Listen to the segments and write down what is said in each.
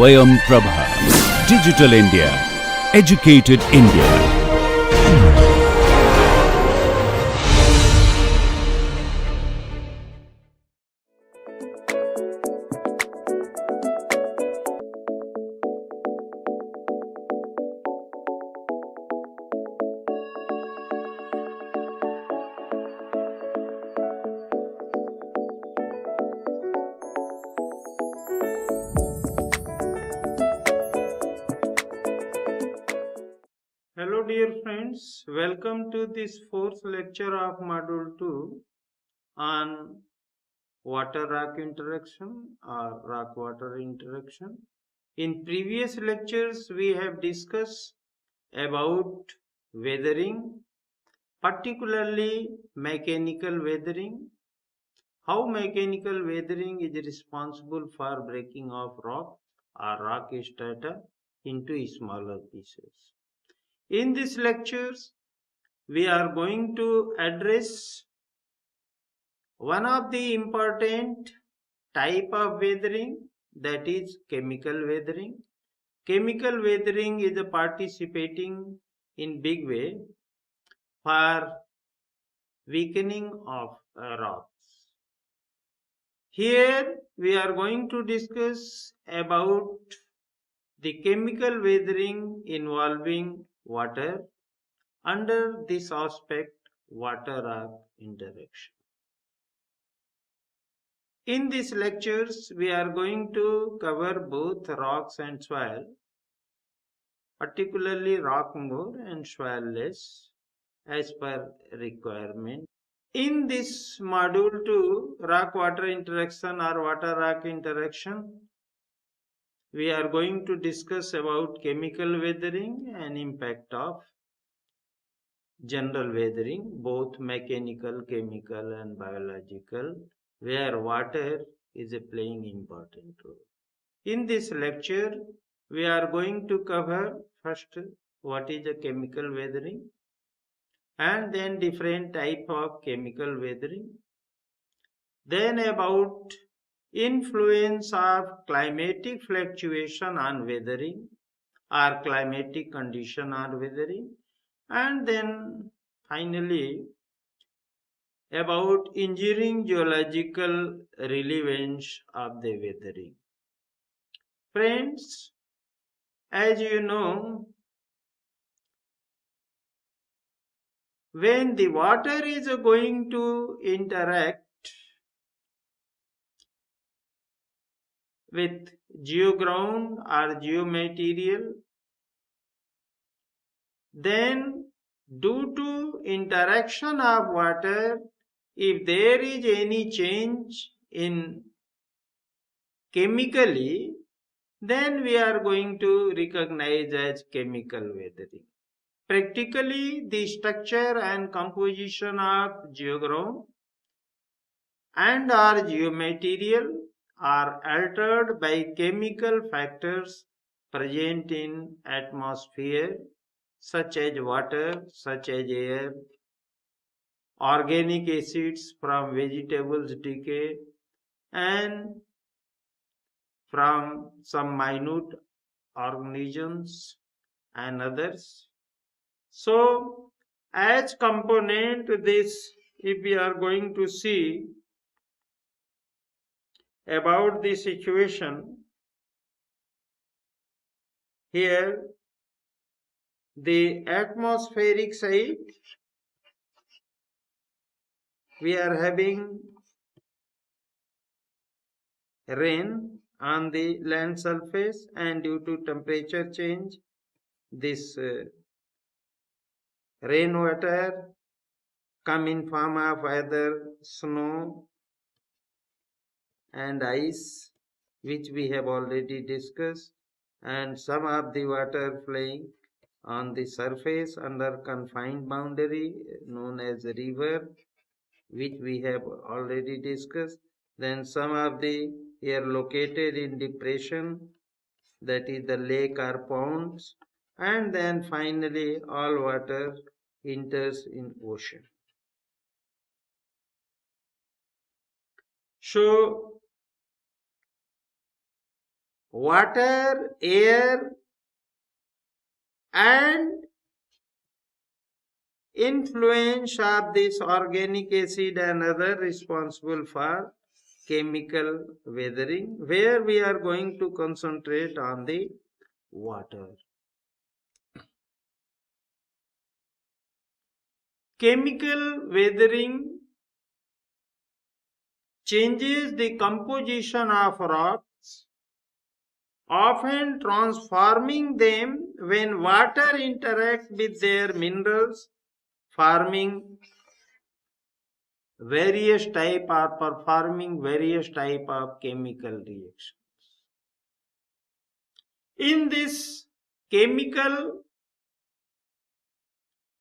Swayam Prabha. Digital India. Educated India. Hello dear friends, welcome to this fourth lecture of module 2 on water rock interaction or rock water interaction. In previous lectures we have discussed about weathering, particularly mechanical weathering, how mechanical weathering is responsible for breaking of rock or rock strata into smaller pieces. In these lectures, we are going to address one of the important type of weathering, that is chemical weathering. Chemical weathering is a participating in big way for weakening of rocks. Here we are going to discuss about the chemical weathering involving water under this aspect, water rock interaction. In these lectures, we are going to cover both rocks and soil, particularly rock more and soil less as per requirement. In this module 2, rock water interaction or water rock interaction, we are going to discuss about chemical weathering and impact of general weathering, both mechanical, chemical and biological, where water is playing important role. In this lecture, we are going to cover first what is a chemical weathering and then different type of chemical weathering. Then about influence of climatic fluctuation on weathering or climatic condition on weathering, and then finally about engineering geological relevance of the weathering. Friends, as you know, when the water is going to interact with geoground or geomaterial, then due to interaction of water, if there is any change in chemically, then we are going to recognize as chemical weathering. Practically, the structure and composition of geoground and our geomaterial are altered by chemical factors present in atmosphere, such as water, such as air, organic acids from vegetables decay, and from some minute organisms and others. So, as component this, if we are going to see about the situation, here the atmospheric side, we are having rain on the land surface, and due to temperature change, this rainwater come in form of either snow and ice, which we have already discussed, and some of the water flowing on the surface under confined boundary known as a river, which we have already discussed. Then some of the here located in depression, that is the lake or ponds, and then finally all water enters in ocean. So water, air, and influence of this organic acid and other responsible for chemical weathering, where we are going to concentrate on the water. Chemical weathering changes the composition of rocks, often transforming them when water interacts with their minerals, forming various type or performing various type of chemical reactions. In this chemical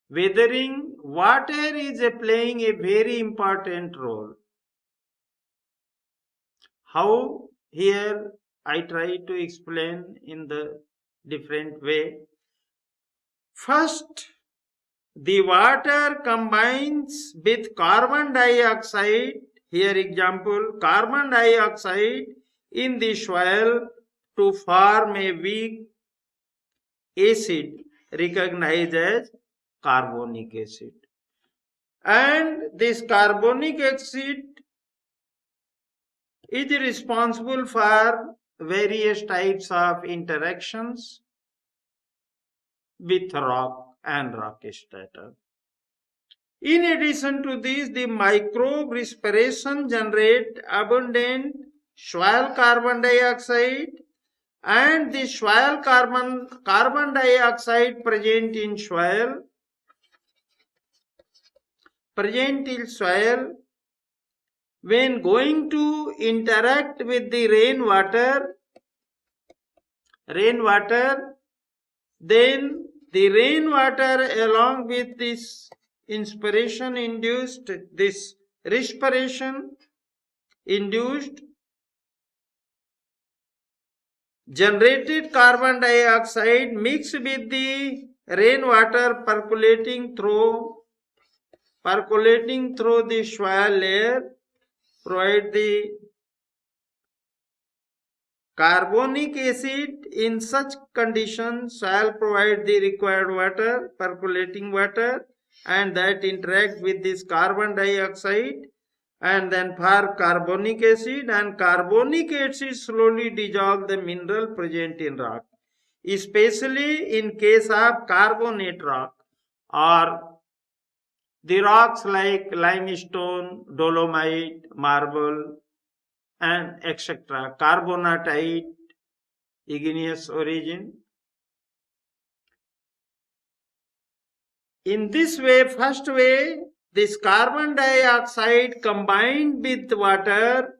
weathering, water is playing a very important role. How? Here I try to explain in the different way. First, the water combines with carbon dioxide, here example, carbon dioxide in the soil to form a weak acid recognized as carbonic acid. And this carbonic acid is responsible for various types of interactions with rock and rock strata. In addition to this, the microbe respiration generate abundant soil carbon dioxide, and the soil carbon dioxide present in soil when going to interact with the rainwater, then the rainwater along with this inspiration induced, this respiration induced generated carbon dioxide mixed with the rainwater percolating through the soil layer provide the carbonic acid. In such conditions, soil provide the required water, percolating water, and that interact with this carbon dioxide and then form carbonic acid, and carbonic acid slowly dissolve the mineral present in rock, especially in case of carbonate rock or the rocks like limestone, dolomite, marble, and etc. Carbonatite, igneous origin. In this way, first way, this carbon dioxide combined with water,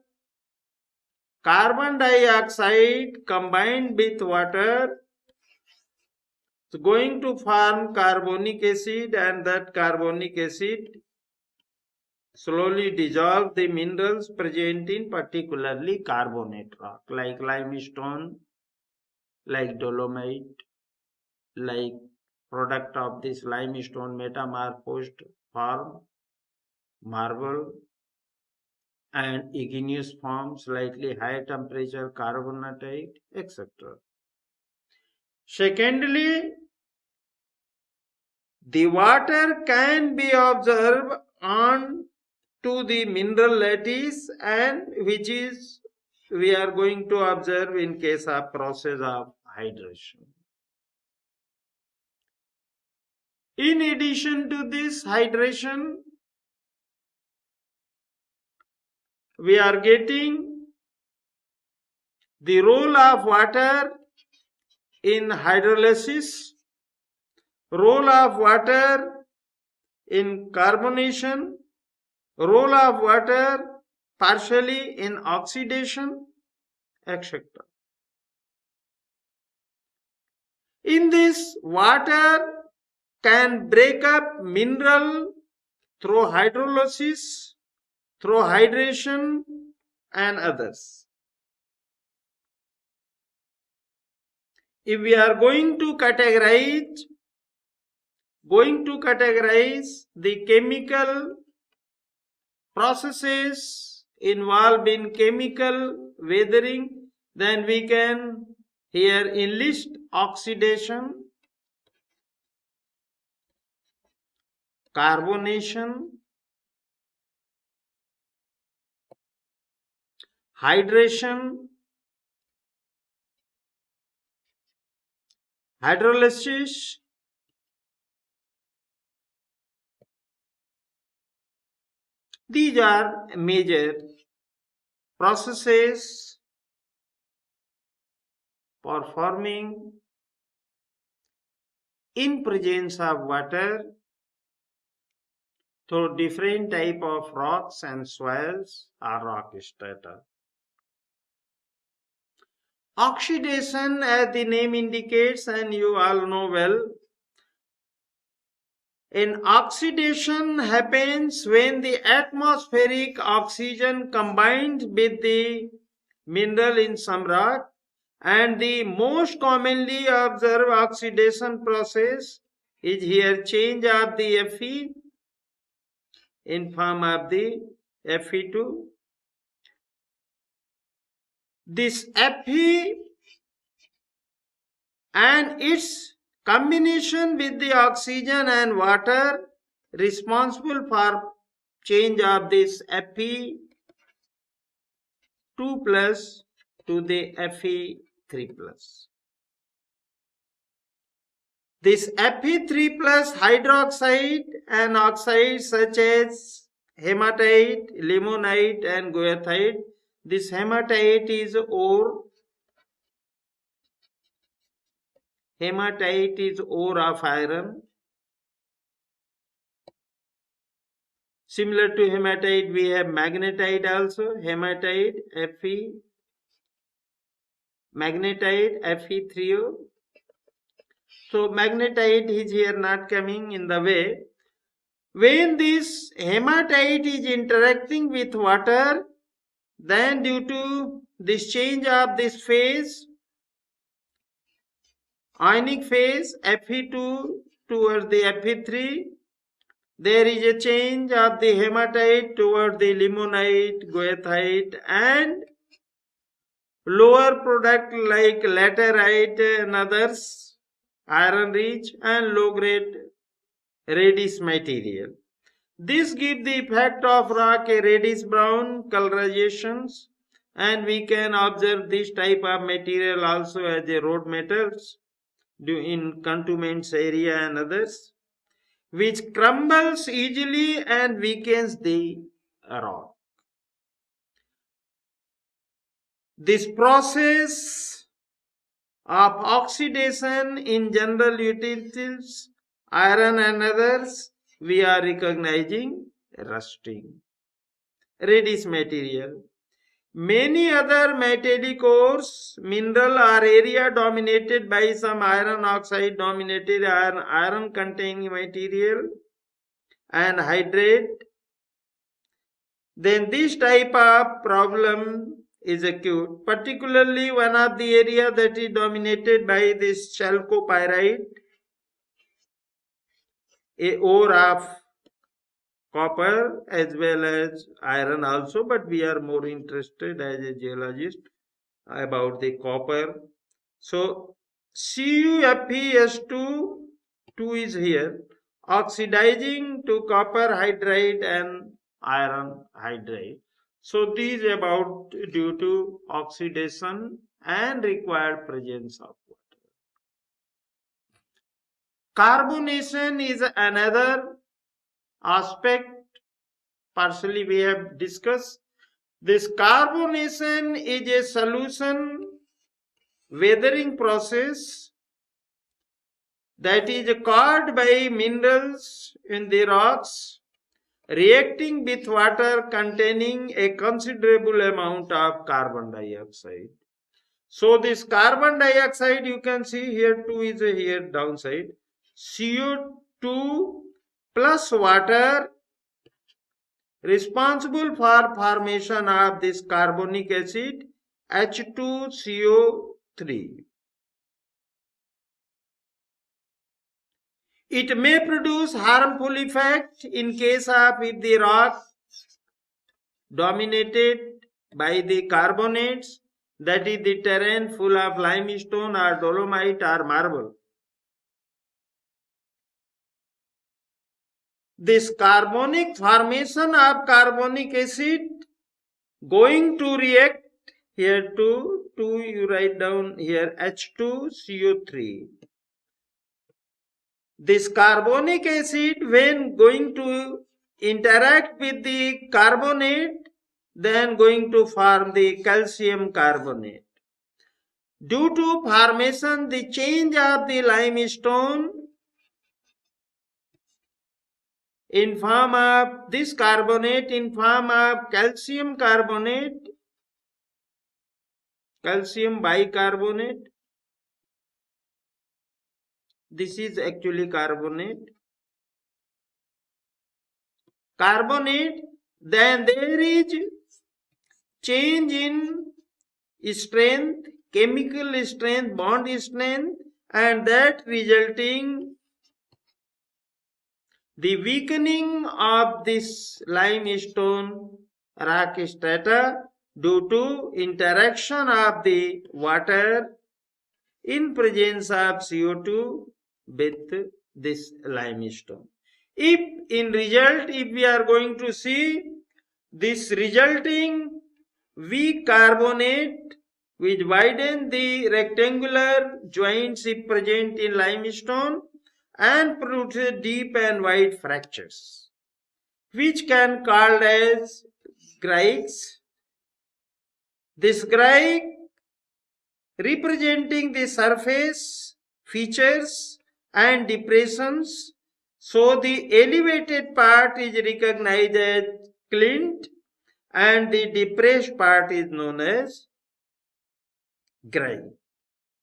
is going to form carbonic acid, and that carbonic acid slowly dissolve the minerals present in particularly carbonate rock like limestone, like dolomite, like product of this limestone metamorphosed form, marble, and igneous form, slightly higher temperature carbonatite, etc. Secondly, the water can be observed on to the mineral lattice, and which is we are going to observe in case of process of hydration. In addition to this hydration, we are getting the role of water in hydrolysis, role of water in carbonation, role of water partially in oxidation, etc. In this, water can break up mineral through hydrolysis, through hydration, and others. If we are going to categorize the chemical processes involved in chemical weathering, Then we can here enlist oxidation, carbonation, hydration, hydrolysis, these are major processes for forming in presence of water through different type of rocks and soils or rock strata. Oxidation, as the name indicates, and you all know well, an oxidation happens when the atmospheric oxygen combines with the mineral in some rock, and the most commonly observed oxidation process is here change of the Fe in form of the Fe2. This Fe and its combination with the oxygen and water responsible for change of this Fe2 plus to the Fe3 plus. This Fe3 plus hydroxide and oxides such as hematite, limonite and goethite. This hematite is ore. Hematite is ore of iron. Similar to hematite, we have magnetite also. Hematite, Fe. Magnetite, Fe3O. So magnetite is here not coming in the way. When this hematite is interacting with water, then due to this change of this phase, ionic phase Fe2 towards the Fe3, there is a change of the hematite toward the limonite, goethite and lower product like laterite and others, iron rich and low grade reddish material. This gives the effect of rock a reddish brown colorizations, and we can observe this type of material also as a road metals in cantonments area and others, which crumbles easily and weakens the rock. This process of oxidation in general utilities, iron and others, we are recognizing rusting, reddish material. Many other metallic ores, mineral or area dominated by some iron oxide dominated iron containing material and hydrate, then this type of problem is acute. Particularly one of the area that is dominated by this chalcopyrite, a ore of copper as well as iron also, but we are more interested as a geologist about the copper. So CuFeS2 is here oxidizing to copper hydride and iron hydride. So these about due to oxidation and required presence of water. Carbonation is another aspect, partially we have discussed. This carbonation is a solution weathering process that is caused by minerals in the rocks reacting with water containing a considerable amount of carbon dioxide. So this carbon dioxide, you can see here 2 is here downside. CO2 plus water responsible for formation of this carbonic acid H2CO3. It may produce harmful effect in case of if the rock dominated by the carbonates, that is the terrain full of limestone or dolomite or marble. This carbonic formation of carbonic acid going to react here to you write down here H2CO3. This carbonic acid when going to interact with the carbonate, then going to form the calcium carbonate. Due to formation, the change of the limestone in form of this carbonate in form of calcium carbonate, calcium bicarbonate. This is actually carbonate. Carbonate, then there is change in strength, chemical strength, bond strength, and that resulting the weakening of this limestone rock strata due to interaction of the water in presence of CO2 with this limestone. If in result, if we are going to see this resulting weak carbonate which widen the rectangular joints if present in limestone and produce deep and wide fractures, which can called as grikes. This grike representing the surface features and depressions. So the elevated part is recognized as clint and the depressed part is known as grike.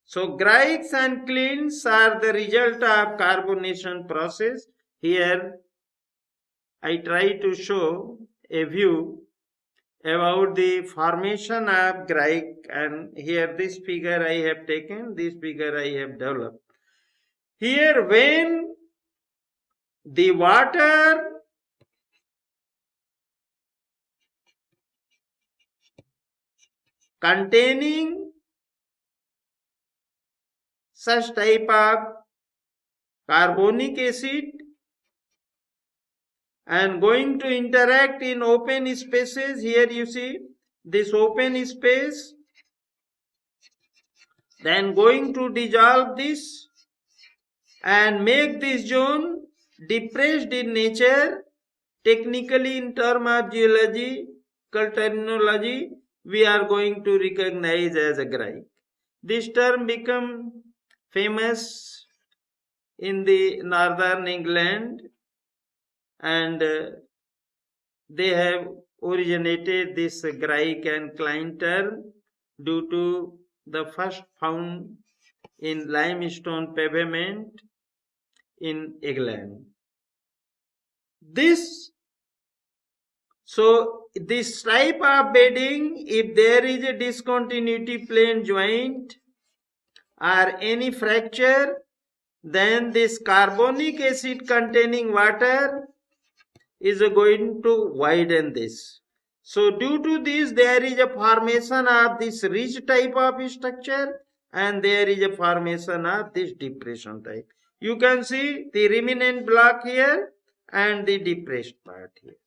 So grikes and clints are the result of carbonation process. Here I try to show a view about the formation of grike, and here this figure I have taken, this figure I have developed. Here when the water containing such type of carbonic acid and going to interact in open spaces, here you see this open space, then going to dissolve this and make this zone depressed in nature. Technically in term of geology terminology we are going to recognize as a grike. This term become famous in the northern England, and they have originated this grike and cline term due to the first found in limestone pavement in England. This type of bedding, if there is a discontinuity plane joint or any fracture, then this carbonic acid containing water is going to widen this. So due to this there is a formation of this ridge type of structure and there is a formation of this depression type. You can see the remnant block here and the depressed part here.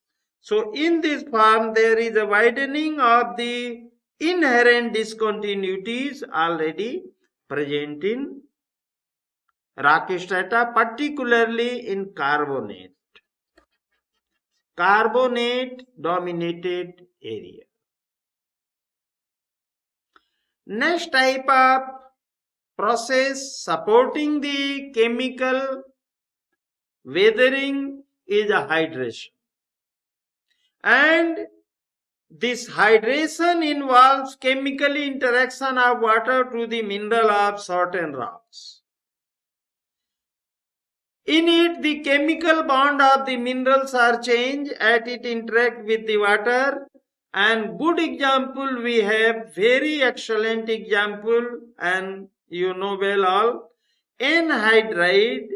So in this form there is a widening of the inherent discontinuities already present in rock strata, particularly in carbonate dominated area. Next type of process supporting the chemical weathering is a hydration, and this hydration involves chemical interaction of water to the mineral of certain rocks. In it, the chemical bond of the minerals are changed as it interact with the water. And good example we have, very excellent example, and you know well all, anhydride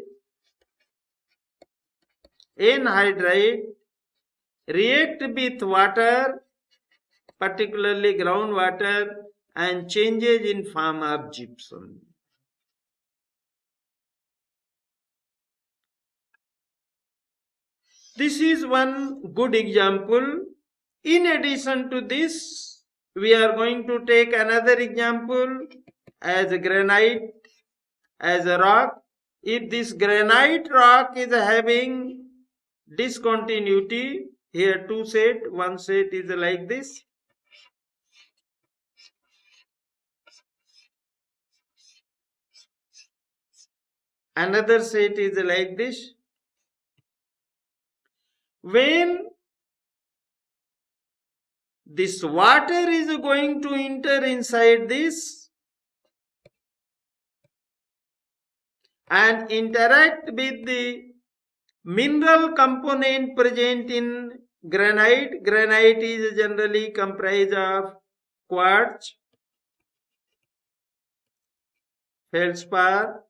react with water, particularly groundwater, and changes in form of gypsum. This is one good example. In addition to this, we are going to take another example as a granite, as a rock. If this granite rock is having discontinuity, here two set, one set is like this. Another set is like this. When this water is going to enter inside this and interact with the mineral component present in granite. Granite is generally comprised of quartz, feldspar,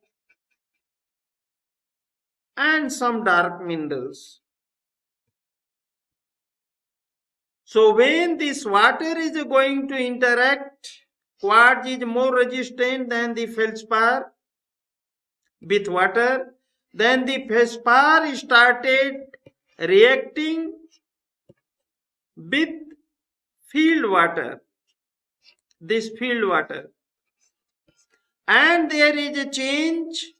and some dark minerals. So when this water is going to interact, quartz is more resistant than the feldspar with water. Then the feldspar started reacting with field water, this field water. And there is a change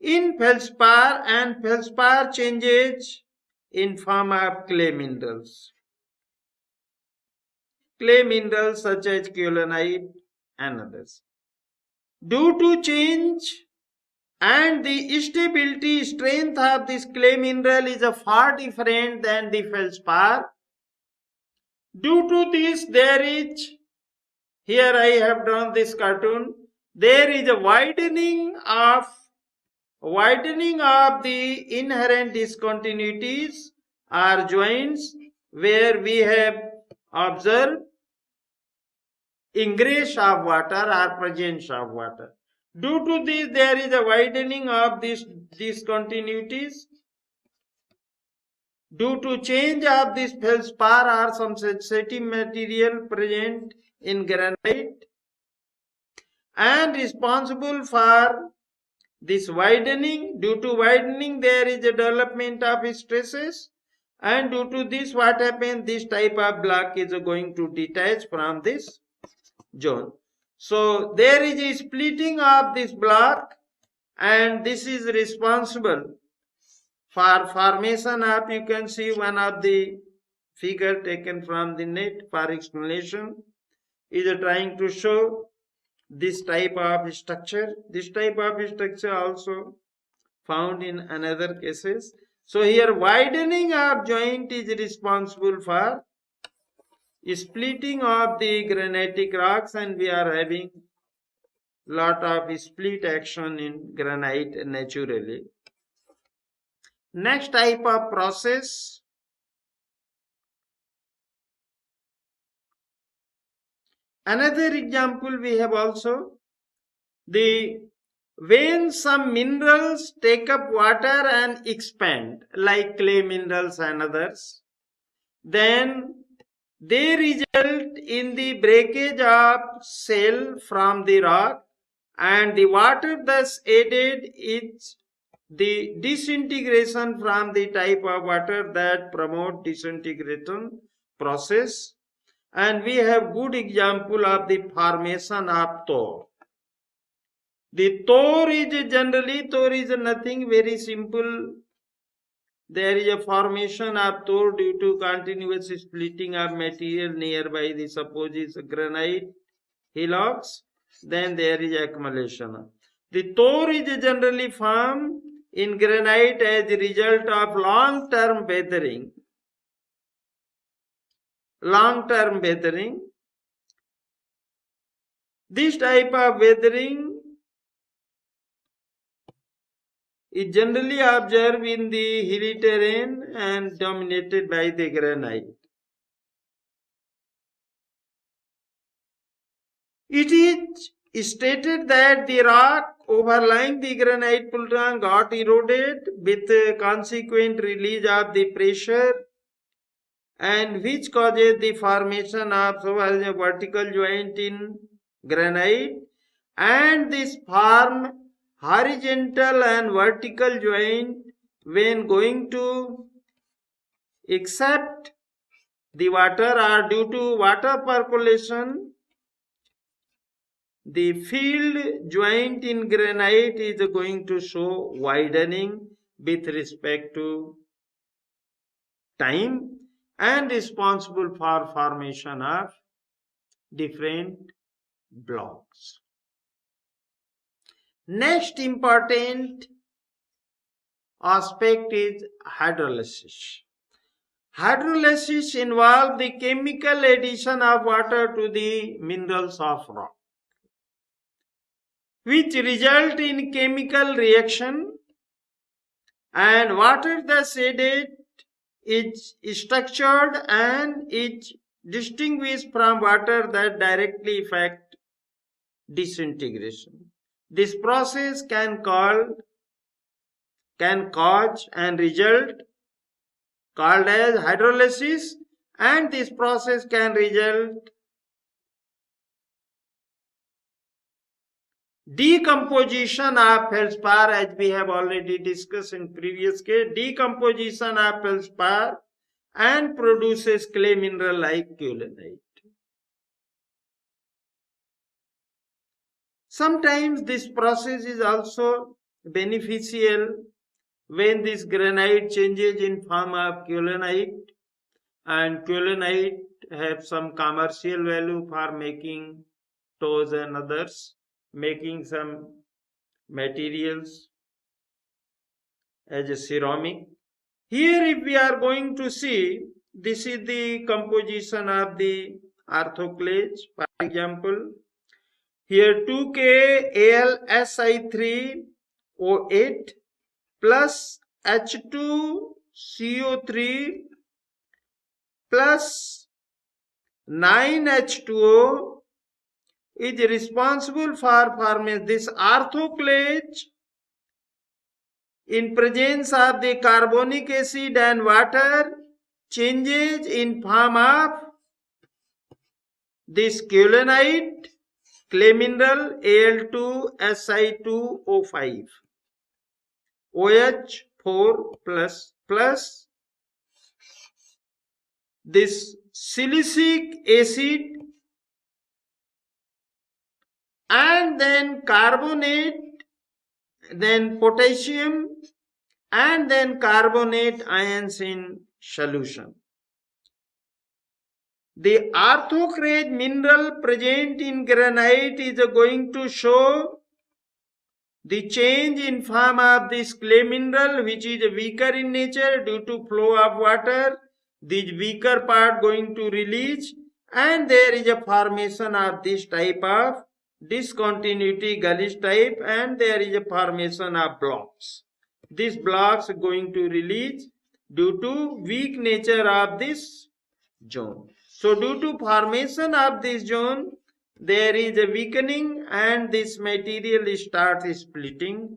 in feldspar, and feldspar changes in form of clay minerals. Clay minerals such as kaolinite and others. Due to change and the stability strength of this clay mineral is far different than the feldspar. Due to this, there is, here I have drawn this cartoon, there is a widening of the inherent discontinuities or joints, where we have observed ingress of water or presence of water. Due to this, there is a widening of these discontinuities. Due to change of this feldspar or some sensitive material present in granite, and responsible for this widening. Due to widening, there is a development of stresses, and due to this, what happens, this type of block is going to detach from this zone. So there is a splitting of this block, and this is responsible for formation of, you can see one of the figure taken from the net for explanation is trying to show this type of structure. This type of structure also found in another cases. So here widening of joint is responsible for splitting of the granitic rocks, and we are having lot of split action in granite naturally. Next type of process, another example we have also, when some minerals take up water and expand, like clay minerals and others, then they result in the breakage of shell from the rock, and the water thus aided is the disintegration from the type of water that promote disintegration process. And we have good example of the formation of tor. The tor is generally, tor is nothing very simple. There is a formation of tor due to continuous splitting of material nearby the supposed granite hillocks. Then there is accumulation. The tor is generally formed in granite as a result of long-term weathering. Long-term weathering. This type of weathering is generally observed in the hilly terrain and dominated by the granite. It is stated that the rock overlying the granite pull-down got eroded with consequent release of the pressure and which causes the formation of a vertical joint in granite, and this form horizontal and vertical joint when going to accept the water or due to water percolation. The field joint in granite is going to show widening with respect to time and responsible for formation of different blocks. Next important aspect is hydrolysis. Hydrolysis involves the chemical addition of water to the minerals of rock, which result in chemical reaction, and water thus added is structured and is distinguished from water that directly affect disintegration. This process can cause and result called as hydrolysis, and this process can result decomposition of feldspar, as we have already discussed in previous case. Decomposition of feldspar and produces clay mineral like kaolinite. Sometimes this process is also beneficial when this granite changes in form of kaolinite, and kaolinite have some commercial value for making toes and others, making some materials as a ceramic. Here if we are going to see, this is the composition of the orthoclase. For example, here 2K AlSi3O8 plus H2CO3 plus 9H2O is responsible for forming this orthoclase in presence of the carbonic acid and water changes in form of this kaolinite, clay mineral Al2Si2O5 OH4 plus this silicic acid and then carbonate, then potassium, and then carbonate ions in solution. The orthoclase mineral present in granite is going to show the change in form of this clay mineral, which is weaker in nature due to flow of water. This weaker part going to release, and there is a formation of this type of discontinuity gullish type, and there is a formation of blocks. These blocks are going to release due to weak nature of this zone. So due to formation of this zone, there is a weakening and this material starts splitting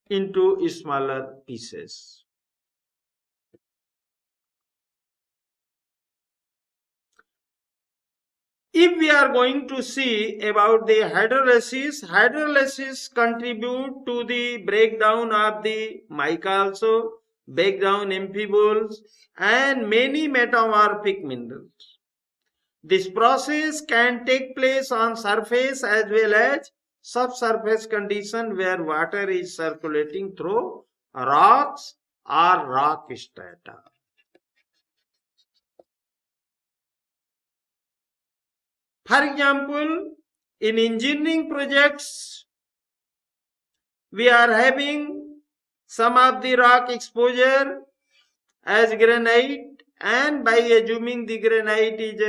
into smaller pieces. If we are going to see about the hydrolysis contribute to the breakdown of the mica also, breakdown amphiboles and many metamorphic minerals. This process can take place on surface as well as subsurface condition where water is circulating through rocks or rock strata. For example, in engineering projects, we are having some of the rock exposure as granite, and by assuming the granite is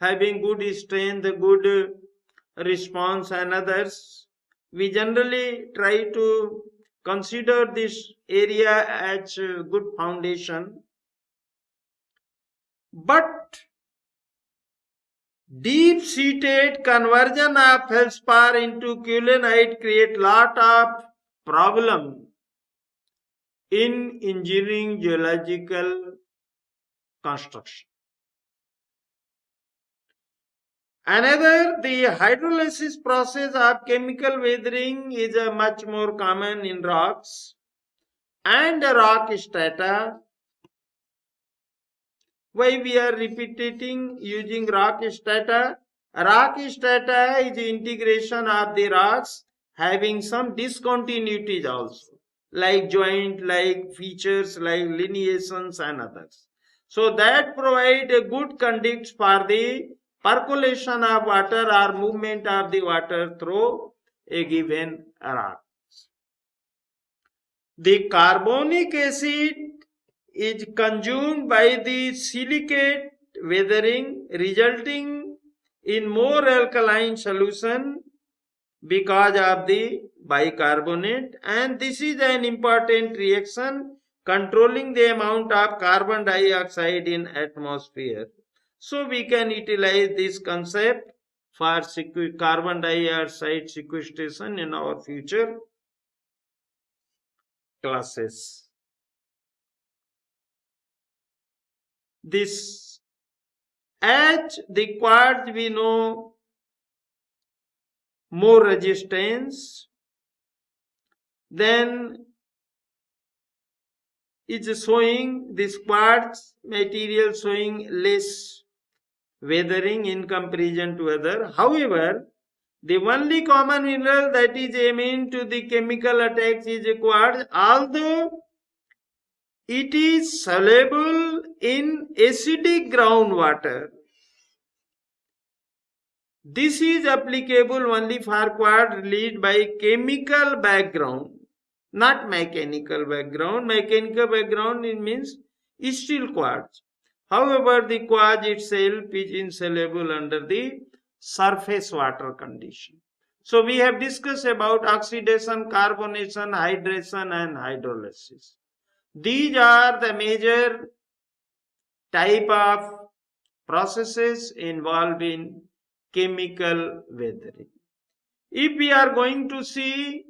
having good strength, good response and others, we generally try to consider this area as a good foundation. But deep-seated conversion of feldspar into kaolinite create lot of problem in engineering geological construction. Another, the hydrolysis process of chemical weathering is much more common in rocks and rock strata. Why we are repeating using rock strata? Rock strata is integration of the rocks having some discontinuities also, like joint, like features, like lineations and others. So that provide a good conduits for the percolation of water or movement of the water through a given rock. The carbonic acid is consumed by the silicate weathering, resulting in more alkaline solution because of the bicarbonate, and this is an important reaction controlling the amount of carbon dioxide in atmosphere. So we can utilize this concept for carbon dioxide sequestration in our future classes. This, as the quartz we know more resistance, then it's showing this quartz material showing less weathering in comparison to other. However, the only common mineral that is immune to the chemical attacks is quartz, although it is soluble in acidic groundwater. This is applicable only for quartz released by chemical background, not mechanical background. Mechanical background it means still quartz. However, the quartz itself is insoluble under the surface water condition. So we have discussed about oxidation, carbonation, hydration and hydrolysis. These are the major type of processes involved in chemical weathering. If we are going to see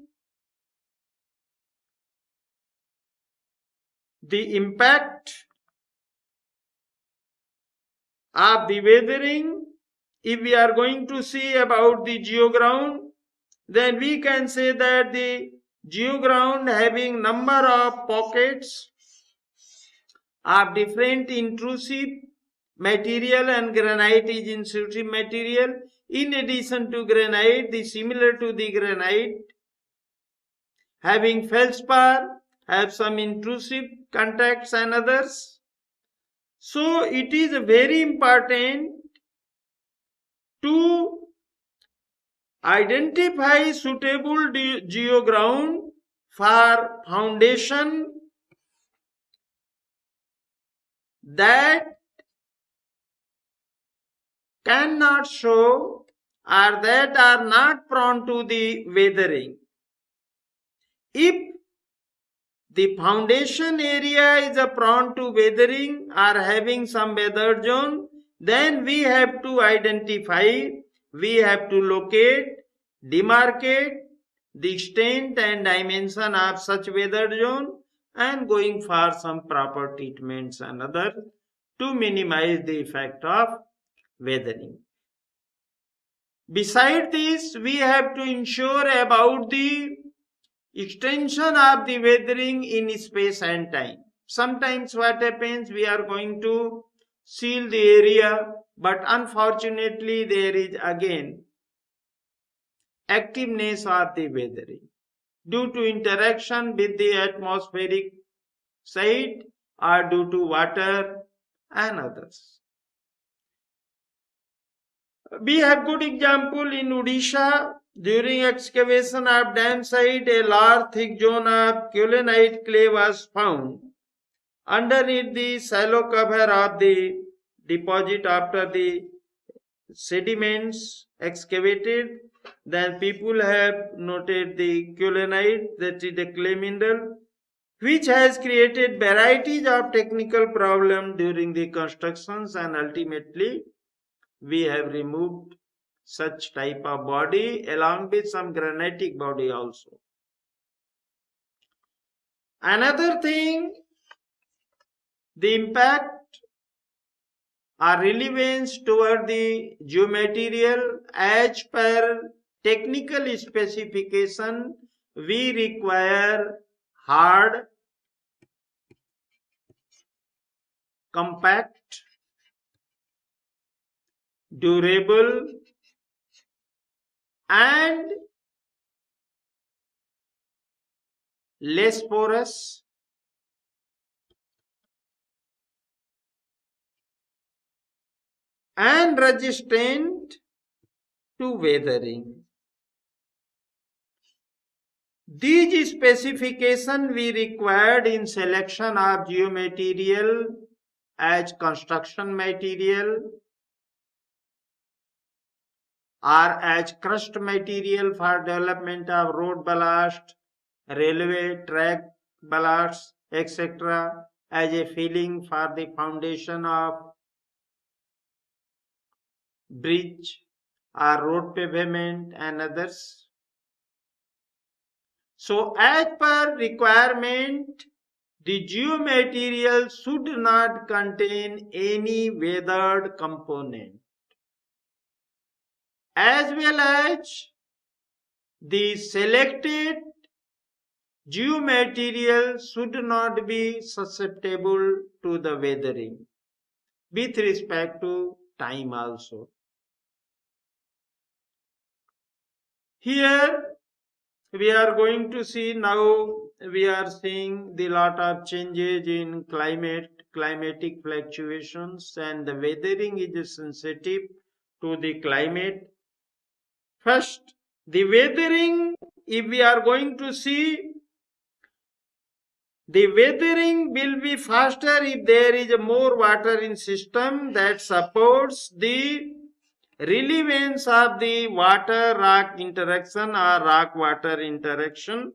the impact of the weathering, if we are going to see about the geoground, then we can say that the geoground having number of pockets of different intrusive material, and granite is intrusive material. In addition to granite, the similar to the granite having feldspar have some intrusive contacts and others. So it is very important to identify suitable geoground for foundation that cannot show or that are not prone to the weathering. If the foundation area is prone to weathering or having some weathered zone, then we have to identify, we have to locate, demarcate the extent and dimension of such weathered zone and going for some proper treatments and other to minimize the effect of weathering. Besides this, we have to ensure about the extension of the weathering in space and time. Sometimes what happens, we are going to seal the area, but unfortunately there is again activeness of the weathering due to interaction with the atmospheric side or due to water and others. We have good example in Odisha. During excavation of dam site, a large thick zone of kaolinite clay was found underneath the shallow cover of the deposit. After the sediments excavated, then people have noted the kaolinite, that is the clay mineral, which has created varieties of technical problems during the constructions, and ultimately we have removed such type of body along with some granitic body also. Another thing, the impact or relevance toward the geomaterial. As per technical specification, we require hard, compact, durable, and less porous, and resistant to weathering. These specifications we required in selection of geomaterial as construction material or as crust material for development of road ballast, railway track ballasts, etc., as a filling for the foundation of bridge or road pavement and others. So, as per requirement, the geomaterial should not contain any weathered component, as well as the selected geomaterial should not be susceptible to the weathering with respect to time also. Here we are going to see now, we are seeing the lot of changes in climatic fluctuations, and the weathering is sensitive to the climate. First, the weathering, if we are going to see, the weathering will be faster if there is more water in system that supports the relevance of the water rock interaction or rock water interaction.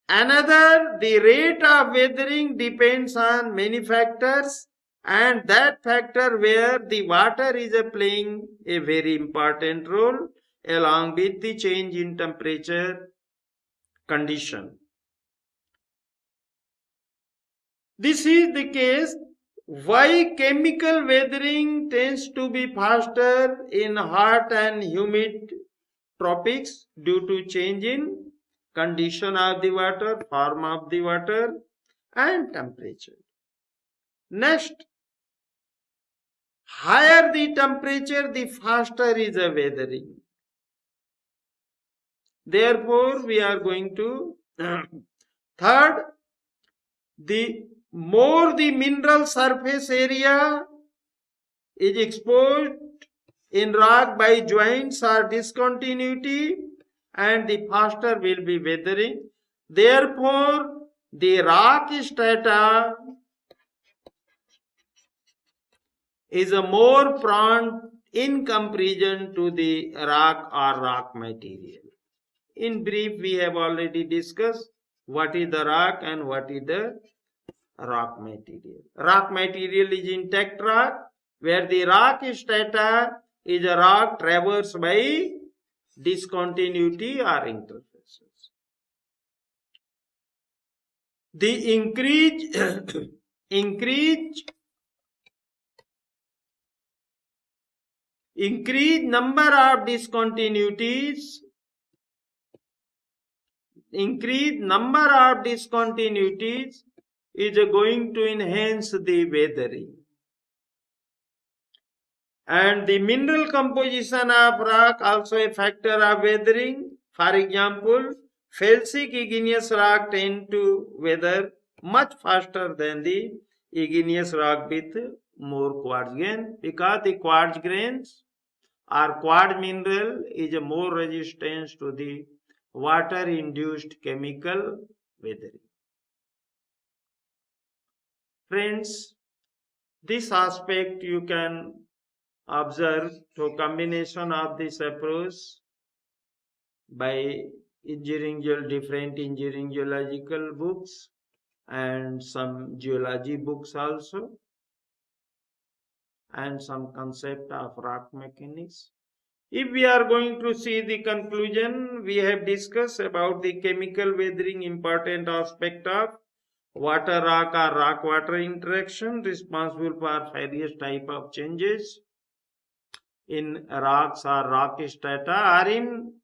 Another, the rate of weathering depends on many factors, and that factor where the water is playing a very important role along with the change in temperature condition. This is the case why chemical weathering tends to be faster in hot and humid tropics due to change in condition of the water, form of the water, and temperature. Next, higher the temperature, the faster is the weathering. Therefore, we are going to third, the more the mineral surface area is exposed in rock by joints or discontinuity, and the faster will be weathering. Therefore, the rock strata is a more prone in comparison to the rock or rock material. In brief, we have already discussed what is the rock and what is the rock material. Rock material is intact rock, where the rock strata is a rock traversed by discontinuity or interfaces. The increased number of discontinuities is going to enhance the weathering. And the mineral composition of rock also a factor of weathering. For example, felsic igneous rock tend to weather much faster than the igneous rock with more quartz grain, because the quartz grains or quartz mineral is more resistant to the water induced chemical weathering. Friends, this aspect you can observe through combination of this approach by different engineering geological books and some geology books also, and some concept of rock mechanics. If we are going to see the conclusion, we have discussed about the chemical weathering important aspect of water rock or rock water interaction responsible for various type of changes in rocks or rock strata or in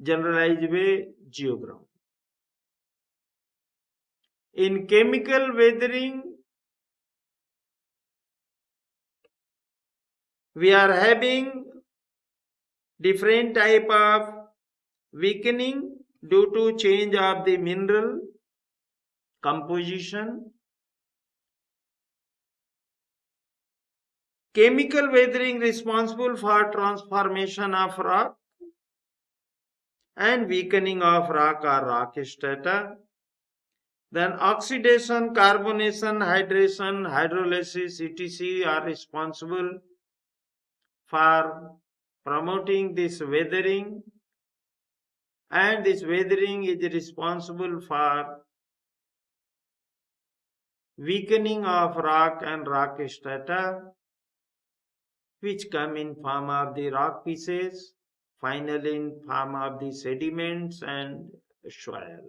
generalized way geogram. In chemical weathering, we are having different type of weakening due to change of the mineral composition. Chemical weathering responsible for transformation of rock and weakening of rock or rock strata. Then oxidation, carbonation, hydration, hydrolysis, etc. are responsible for promoting this weathering, and this weathering is responsible for weakening of rock and rock strata, which come in form of the rock pieces, finally in form of the sediments and soil.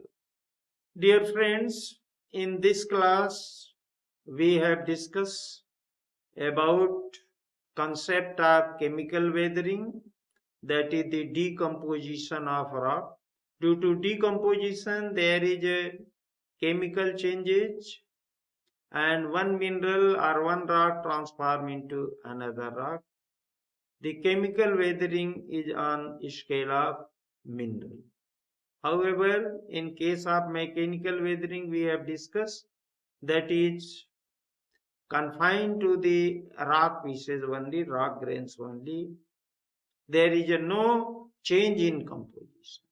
Dear friends, in this class we have discussed about concept of chemical weathering, that is the decomposition of rock. Due to decomposition there is a chemical changes and one mineral or one rock transform into another rock. The chemical weathering is on scale of mineral. However, in case of mechanical weathering, we have discussed that is confined to the rock pieces only, rock grains only. There is no change in composition.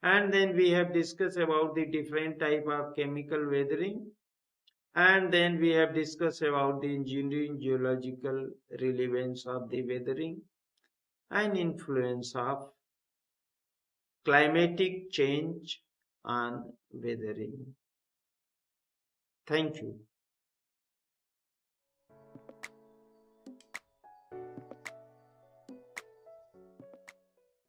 And then we have discussed about the different type of chemical weathering. And then we have discussed about the engineering geological relevance of the weathering and influence of climatic change on weathering. Thank you.